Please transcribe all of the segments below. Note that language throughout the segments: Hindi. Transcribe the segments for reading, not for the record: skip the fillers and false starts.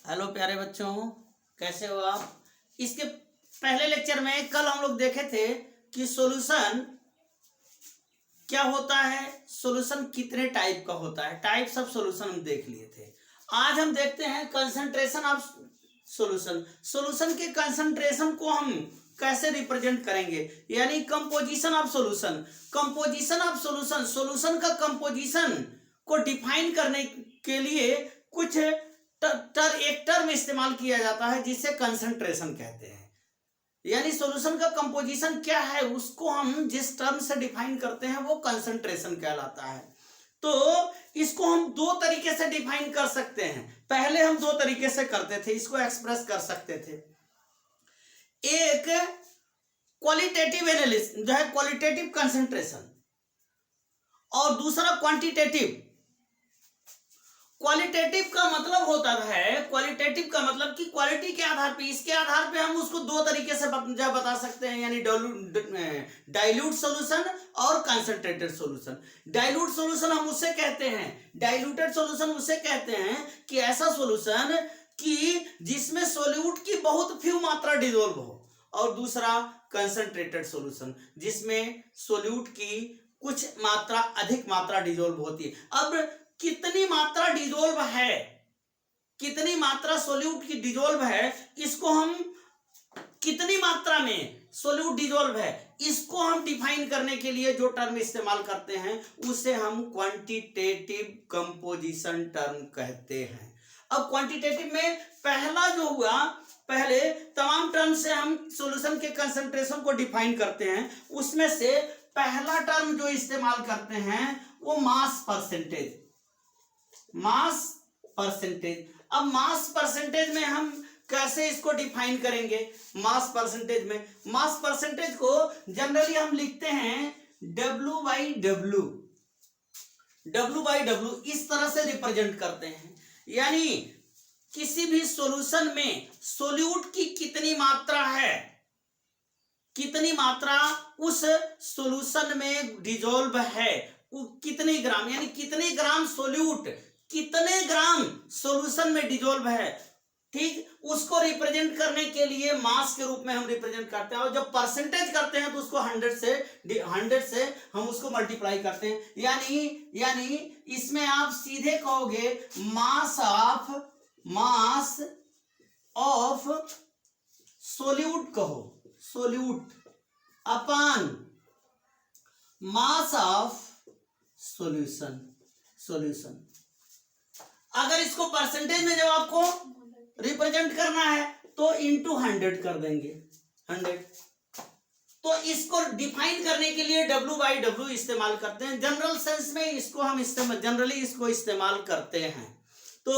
हेलो प्यारे बच्चों, कैसे हो आप। इसके पहले लेक्चर में कल हम लोग देखे थे कि सॉल्यूशन क्या होता है, सॉल्यूशन कितने टाइप का होता है, टाइप्स ऑफ सॉल्यूशन हम देख लिए थे। आज हम देखते हैं कंसंट्रेशन ऑफ सॉल्यूशन। सॉल्यूशन के कंसंट्रेशन को हम कैसे रिप्रेजेंट करेंगे, यानी composition of solution. Composition of solution, solution का कंपोजिशन को डिफाइन करने के लिए कुछ एक टर्म इस्तेमाल किया जाता है जिसे कंसंट्रेशन कहते हैं। यानी सॉल्यूशन का कंपोजिशन क्या है उसको हम जिस टर्म से डिफाइन करते हैं वो कंसंट्रेशन कहलाता है। तो इसको हम दो तरीके से डिफाइन कर सकते हैं। पहले हम दो तरीके से करते थे, इसको एक्सप्रेस कर सकते थे। एक क्वालिटेटिव एनालिसिस जो है क्वालिटेटिव कंसंट्रेशन, और दूसरा क्वांटिटेटिव। क्वालिटेटिव का मतलब होता है, क्वालिटेटिव का मतलब कि क्वालिटी के आधार पे, इसके आधार पे हम उसको दो तरीके से बता सकते हैं, यानी डाइल्यूट सॉल्यूशन और कंसंट्रेटेड सॉल्यूशन। डाइल्यूट सॉल्यूशन हम उसे कहते हैं, डाइल्यूटेड सॉल्यूशन उसे कहते हैं कि ऐसा सॉल्यूशन कि जिसमें सोल्यूट की बहुत फ्यू मात्रा डिसोल्व हो, और दूसरा कंसंट्रेटेड सॉल्यूशन जिसमें सोल्यूट की कुछ मात्रा अधिक मात्रा डिसोल्व होती है। अब कितनी मात्रा डिसोल्व है, कितनी मात्रा सोल्यूट की डिसोल्व है, इसको हम कितनी मात्रा में सोल्यूट डिसोल्व है इसको हम डिफाइन करने के लिए जो टर्म इस्तेमाल करते हैं उसे हम क्वांटिटेटिव कंपोजिशन टर्म कहते हैं। अब क्वांटिटेटिव में पहला जो हुआ, पहले तमाम टर्म से हम सॉल्यूशन के कंसंट्रेशन को डिफाइन करते हैं, उसमें से पहला टर्म जो इस्तेमाल करते हैं वो मास परसेंटेज, मास परसेंटेज। अब मास परसेंटेज में हम कैसे इसको डिफाइन करेंगे। मास परसेंटेज में, मास परसेंटेज को जनरली हम लिखते हैं W/W, W/W इस तरह से रिप्रेजेंट करते हैं। यानी किसी भी सॉल्यूशन में सोल्यूट की कितनी मात्रा है, कितनी मात्रा उस सॉल्यूशन में डिसॉल्व है, कितने ग्राम, यानी कितने ग्राम सोल्यूट कितने ग्राम सॉल्यूशन में डिसॉल्व है, ठीक, उसको रिप्रेजेंट करने के लिए मास के रूप में हम रिप्रेजेंट करते हैं। और जब परसेंटेज करते हैं तो उसको 100 से हम उसको मल्टीप्लाई करते हैं। यानी इसमें आप सीधे कहोगे मास ऑफ सोल्यूट, कहो solute upon mass of solution. अगर इसको परसेंटेज में जब आपको रिप्रेजेंट करना है तो इंटू 100 कर देंगे, 100। तो इसको डिफाइन करने के लिए W/W इस्तेमाल करते हैं। जनरल सेंस में इसको हम जनरली इसको इस्तेमाल करते हैं। तो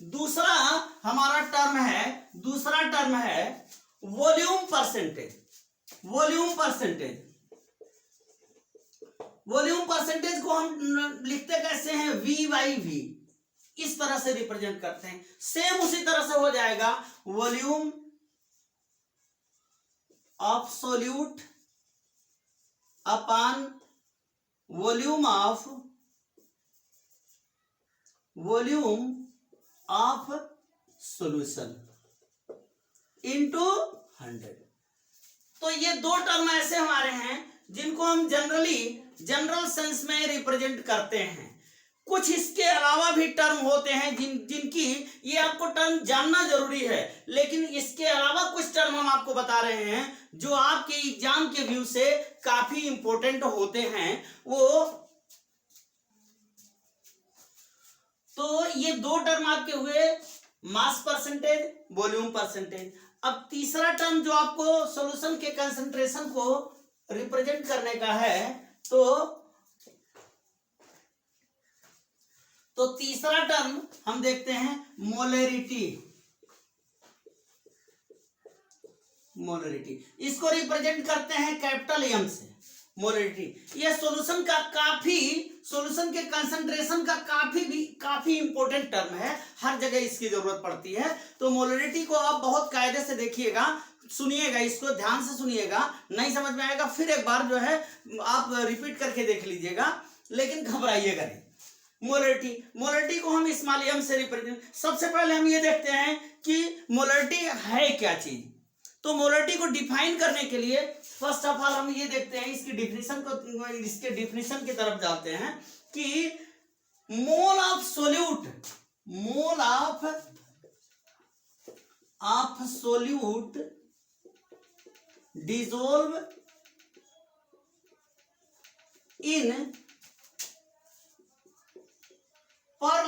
दूसरा हमारा टर्म है वॉल्यूम परसेंटेज। वॉल्यूम परसेंटेज को हम लिखते कैसे हैं, V/V, इस तरह से रिप्रेजेंट करते हैं। सेम उसी तरह से हो जाएगा volume of solute upon volume of solution into 100। तो ये दो टर्म ऐसे हमारे हैं जिनको हम जनरल सेंस में रिप्रेजेंट करते हैं। कुछ इसके अलावा भी टर्म होते हैं जिनकी ये आपको टर्म जानना जरूरी है, लेकिन इसके अलावा कुछ टर्म हम आपको बता रहे हैं जो आपके एग्जाम के व्यू से काफी इंपॉर्टेंट होते हैं। तो ये दो टर्म आपके हुए, मास परसेंटेज, वॉल्यूम परसेंटेज। अब तीसरा टर्म जो आपको सॉल्यूशन के कंसंट्रेशन को रिप्रेजेंट करने का है, तो तीसरा टर्म हम देखते हैं मोलरिटी। इसको रिप्रेजेंट करते हैं कैपिटल M से, मोलरिटी। यह सॉल्यूशन के कंसंट्रेशन का काफी इंपॉर्टेंट टर्म है, हर जगह इसकी जरूरत पड़ती है। तो मोलरिटी को आप बहुत कायदे से देखिएगा, सुनिएगा, इसको ध्यान से सुनिएगा। नहीं समझ में आएगा फिर एक बार जो है आप रिपीट करके देख लीजिएगा, लेकिन घबराइएगा नहीं। मोलरिटी को हम स्मॉल m से रिप्रेजेंट, सबसे पहले हम ये देखते हैं कि मोलरिटी है क्या चीज। तो मोलरिटी को डिफाइन करने के लिए फर्स्ट ऑफ ऑल हम ये देखते हैं, इसकी डिफिनेशन की तरफ जाते हैं कि mole of solute dissolve in per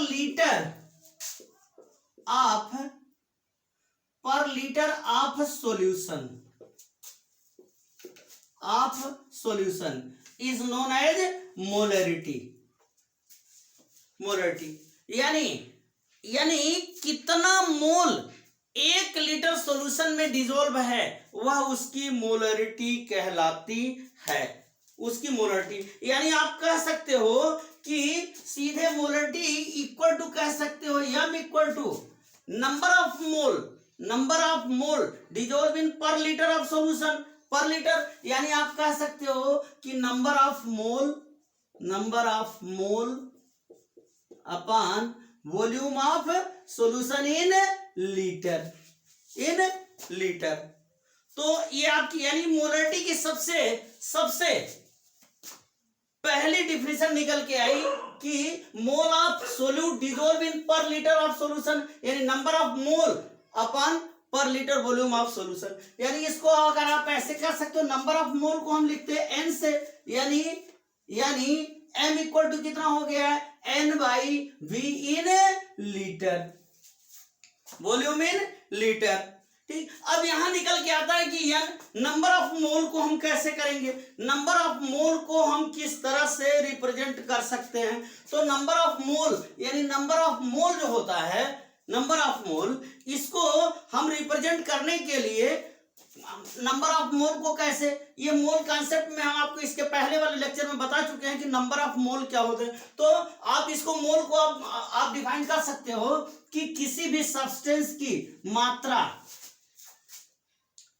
litre of solution is known as molarity. यानी कितना मोल 1 लीटर सॉल्यूशन में डिसॉल्व है वह उसकी मोलरिटी कहलाती है, उसकी मोलरिटी। यानी आप कह सकते हो कि सीधे मोलरिटी इक्वल टू कह सकते हो m equal to number of mole dissolve in per litre of solution, per litre. यानी आप कह सकते हो कि number of mole upon volume of solution in litre. तो ये आपकी यानी मोलरिटी की सबसे पहली डिफिनेशन निकल के आई कि mole of solute dissolve in per litre of solution, यानी नंबर ऑफ मोल अपॉन पर लीटर वॉल्यूम ऑफ सॉल्यूशन। यानी इसको अगर आप ऐसे कर सकते हो, नंबर ऑफ मोल को हम लिखते हैं n से, यानी m इक्वल टू कितना हो गया है n/v in litre, volume in litre. ठीक, अब यहां निकल के आता है कि नंबर ऑफ मोल को हम कैसे करेंगे, नंबर ऑफ मोल को हम किस तरह से रिप्रेजेंट कर सकते हैं। तो नंबर ऑफ मोल यानी नंबर ऑफ मोल जो होता है, नंबर ऑफ मोल, इसको हम रिप्रेजेंट करने के लिए नंबर ऑफ मोल को कैसे, ये मोल कॉन्सेप्ट में हम आपको इसके पहले वाले लेक्चर में बता चुके हैं कि नंबर ऑफ मोल क्या होते हैं। तो आप इसको मोल को आप डिफाइन कर सकते हो कि किसी भी सब्सटेंस की मात्रा,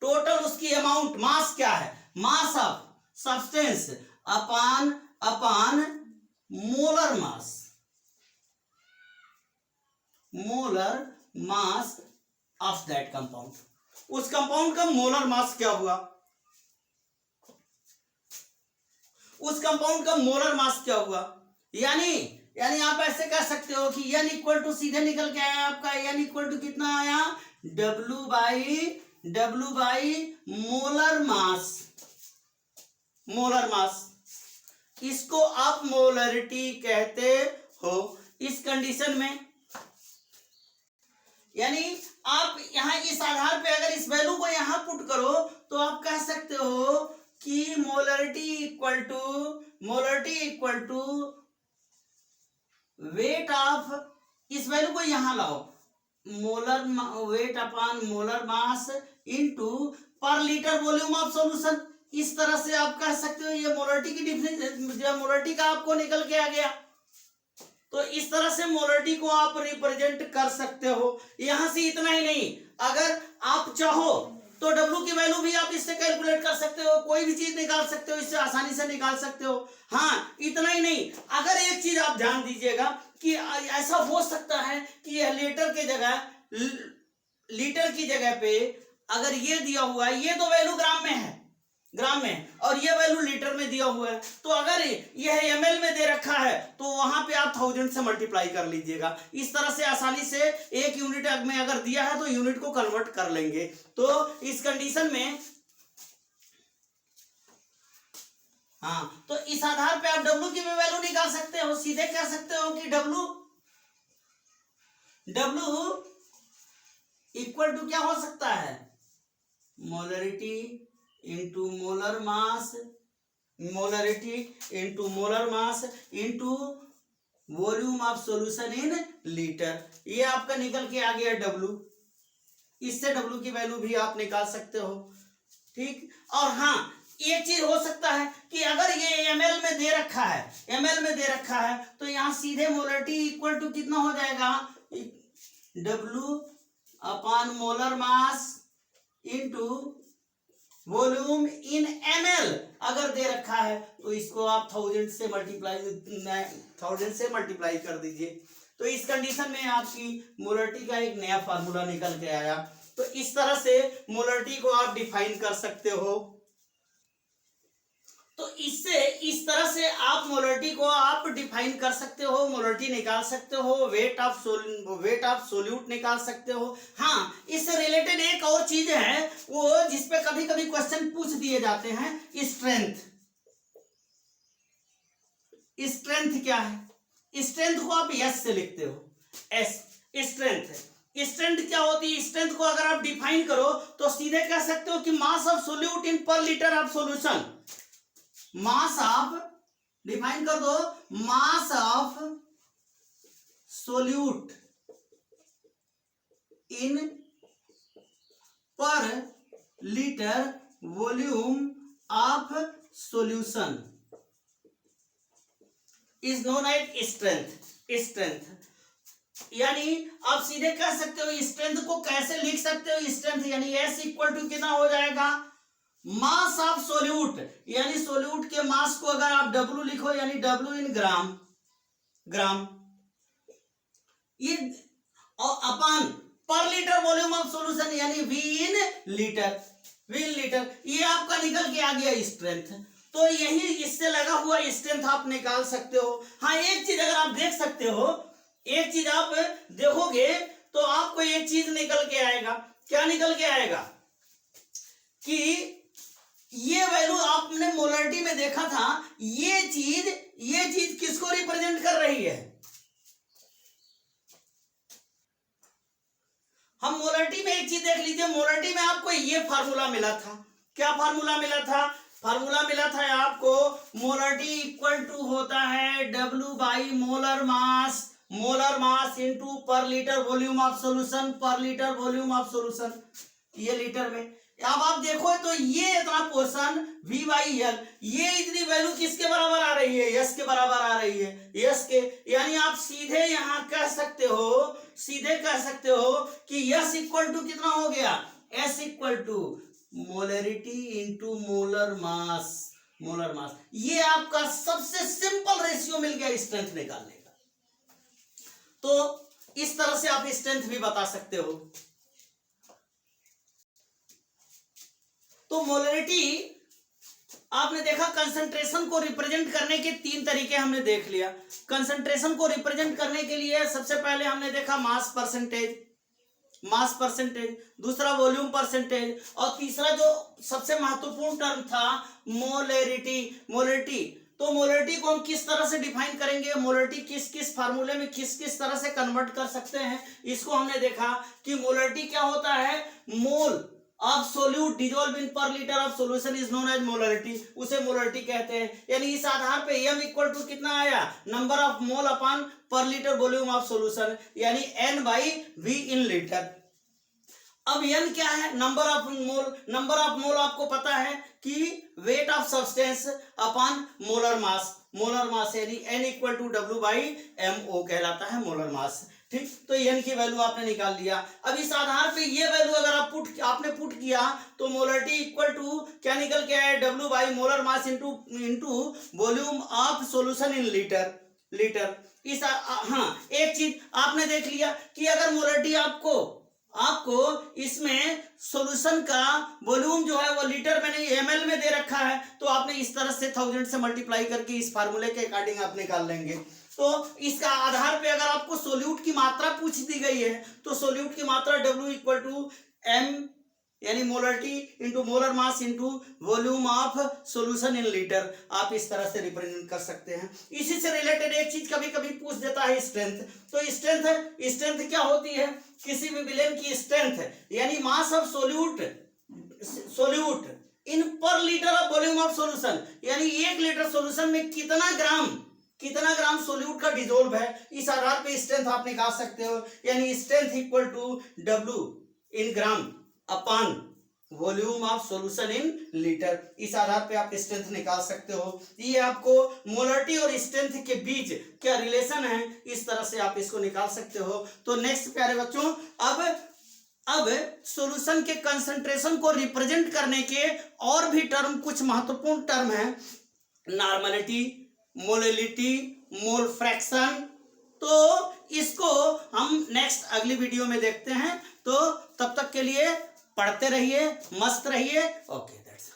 टोटल उसकी अमाउंट, मास क्या है, mass of substance upon molar mass of that compound. उस कंपाउंड का मोलर मास क्या हुआ, उस कंपाउंड का मोलर मास क्या हुआ। यानी आप ऐसे कह सकते हो कि n इक्वल टू सीधे निकल के आया आपका, n इक्वल टू कितना आया W बाई मोलर मास। इसको आप मोलरिटी कहते हो। इस कंडीशन में यानी आप यहां इस आधार पे अगर इस वैल्यू को यहां पुट करो तो आप कह सकते हो कि molarity equal to weight of, इस वैल्यू को यहां लाओ, weight upon molar mass into per litre volume of solution. इस तरह से आप कह सकते हो, ये मोलरिटी की डिफिनेशन, मोलरिटी का आपको निकल के आ गया। तो इस तरह से मोलरिटी को आप रिप्रेजेंट कर सकते हो। यहां से इतना ही नहीं, अगर आप चाहो तो W की वैल्यू भी आप इससे कैलकुलेट कर सकते हो, कोई भी चीज निकाल सकते हो, इससे आसानी से निकाल सकते हो। हाँ, इतना ही नहीं, अगर एक चीज आप ध्यान दीजिएगा कि ऐसा हो सकता है कि यह लीटर की जगह पे अगर ये दिया हुआ है, ये तो वैल्यू ग्राम में और ये वैल्यू लीटर में दिया हुआ है, तो अगर यह ml में दे रखा है तो वहां पे आप 1000 से मल्टीप्लाई कर लीजिएगा। इस तरह से आसानी से एक यूनिट में अगर दिया है तो यूनिट को कन्वर्ट कर लेंगे। तो इस कंडीशन में हाँ, तो इस आधार पे आप W की भी वैल्यू निकाल सकते हो। सीधे कह सकते हो कि W इक्वल टू क्या हो सकता है, molarity into molar mass into volume of solution in litre. ये आपका निकल के आ गया W। इससे W की वैल्यू भी आप निकाल सकते हो। ठीक, और हाँ, एक चीज हो सकता है कि अगर ये ml में दे रखा है तो यहां सीधे मोलरिटी इक्वल टू कितना हो जाएगा, W upon molar mass into volume इन ml अगर दे रखा है तो इसको आप 1000 से मल्टीप्लाई कर दीजिए। तो इस कंडीशन में आपकी मोलरिटी का एक नया फार्मूला निकल के आया। तो इस तरह से मोलरिटी को आप डिफाइन कर सकते हो। तो इससे इस तरह से आप मोलरिटी को आप डिफाइन कर सकते हो, मोलरिटी निकाल सकते हो, वेट ऑफ सोल्यूट निकाल सकते हो। हाँ, इससे रिलेटेड एक और चीज है वो जिसपे कभी कभी क्वेश्चन पूछ दिए जाते हैं, स्ट्रेंथ। स्ट्रेंथ क्या है? स्ट्रेंथ को आप एस से लिखते हो, एस स्ट्रेंथ। स्ट्रेंथ क्या होती है? स्ट्रेंथ को अगर आप डिफाइन करो तो सीधे कह सकते हो कि मास of solute in per litre of solution. Mass of, define कर दो, mass of solute in per litre volume of solution is known as strength. Strength यानी आप सीधे कह सकते हो स्ट्रेंथ को कैसे लिख सकते हो? स्ट्रेंथ यानी एस इक्वल टू कितना हो जाएगा? मास ऑफ सोल्यूट, यानी सोल्यूट के मास को अगर आप W लिखो यानी W इन ग्राम ये, और अपन पर लीटर वॉल्यूम ऑफ सॉल्यूशन यानी V इन लीटर, ये आपका निकल के आ गया स्ट्रेंथ। तो यही इससे लगा हुआ स्ट्रेंथ आप निकाल सकते हो। हाँ, एक चीज अगर आप देख सकते हो, एक चीज आप देखोगे तो आपको एक चीज निकल के आएगा। क्या निकल के आएगा? कि ये वैल्यू आपने मोलरिटी में देखा था, ये चीज किसको रिप्रेजेंट कर रही है? हम मोलरिटी में एक चीज देख लीजिए, मोलरिटी में आपको ये फार्मूला मिला था। क्या फार्मूला मिला था? फार्मूला मिला था आपको, मोलरिटी इक्वल टू होता है W by molar mass into per litre volume of solution, per litre volume of solution, ये लीटर में। अब आप देखो तो ये इतना पोर्शन V बाई एल, ये इतनी वैल्यू किसके बराबर आ रही है? यस के बराबर आ रही है, यस के। यानी आप सीधे यहां कह सकते हो कि यस इक्वल टू कितना हो गया? S equal to molarity into molar mass. ये आपका सबसे सिंपल रेशियो मिल गया स्ट्रेंथ निकालने का। तो इस तरह से आप स्ट्रेंथ भी बता सकते हो। तो मोलरिटी आपने देखा, कंसंट्रेशन को रिप्रेजेंट करने के 3 तरीके हमने देख लिया। कंसंट्रेशन को रिप्रेजेंट करने के लिए सबसे पहले हमने देखा मास परसेंटेज, दूसरा वॉल्यूम परसेंटेज, और तीसरा जो सबसे महत्वपूर्ण टर्म था मोलरिटी। तो मोलरिटी को हम किस तरह से डिफाइन करेंगे, मोलरिटी किस फार्मूले में किस तरह से कन्वर्ट कर सकते हैं, इसको हमने देखा कि मोलरिटी क्या होता है? Mole of solute dissolve in per litre of solution is known as molarity, उसे मोलरिटी कहते हैं। यानी इस आधार पे m इक्वल टू कितना आया? नंबर ऑफ मोल अपॉन पर लीटर वॉल्यूम ऑफ सॉल्यूशन, यानी n by v in litre. अब n क्या है? नंबर ऑफ मोल आपको पता है कि weight of substance upon molar mass यानी n equal to W by MO कहलाता है मोलर मास। ठीक, तो n की वैल्यू आपने निकाल लिया। अब इस आधार पे ये वैल्यू अगर आपने पुट किया तो मोलरिटी इक्वल टू क्या निकल के आया? W by molar mass into volume of solution in litre. हाँ, एक चीज आपने देख लिया कि अगर मोलरिटी आपको इसमें सॉल्यूशन का वॉल्यूम जो है वो लीटर में नहीं ml में दे रखा है, तो आपने इस तरह से 1000 से मल्टीप्लाई करके इस फार्मूले के अकॉर्डिंग आप निकाल लेंगे। तो इसका आधार पे अगर आपको सोल्यूट की मात्रा पूछ दी गई है तो सोल्यूट की मात्रा W इक्वल टू M यानी molarity into molar mass into volume of solution in litre, आप इस तरह से रिप्रेजेंट कर सकते हैं। इसी से रिलेटेड एक चीज कभी कभी पूछ देता है स्ट्रेंथ। तो स्ट्रेंथ क्या होती है? किसी भी विलेन की स्ट्रेंथ यानी मास of solute in per litre of volume of solution, यानी 1 लीटर सॉल्यूशन में कितना ग्राम सोल्यूट का डिसॉल्व है, इस आधार पे स्ट्रेंथ आप निकाल सकते हो। यानी strength equal to W in gram upon volume of solution in litre, इस आधार पे आप स्ट्रेंथ निकाल सकते हो। ये आपको मोलरिटी और स्ट्रेंथ के बीच क्या रिलेशन है, इस तरह से आप इसको निकाल सकते हो। तो नेक्स्ट प्यारे बच्चों, अब अब सॉल्यूशन के कंसंट्रेशन को रिप्रेजेंट करने के और भी टर्म, कुछ महत्वपूर्ण टर्म है, नॉर्मलिटी, मोलैलिटी, मोल फ्रैक्शन। तो इसको हम नेक्स्ट अगली वीडियो में देखते हैं। तो तब तक के लिए पढ़ते रहिए, मस्त रहिए। Okay, that's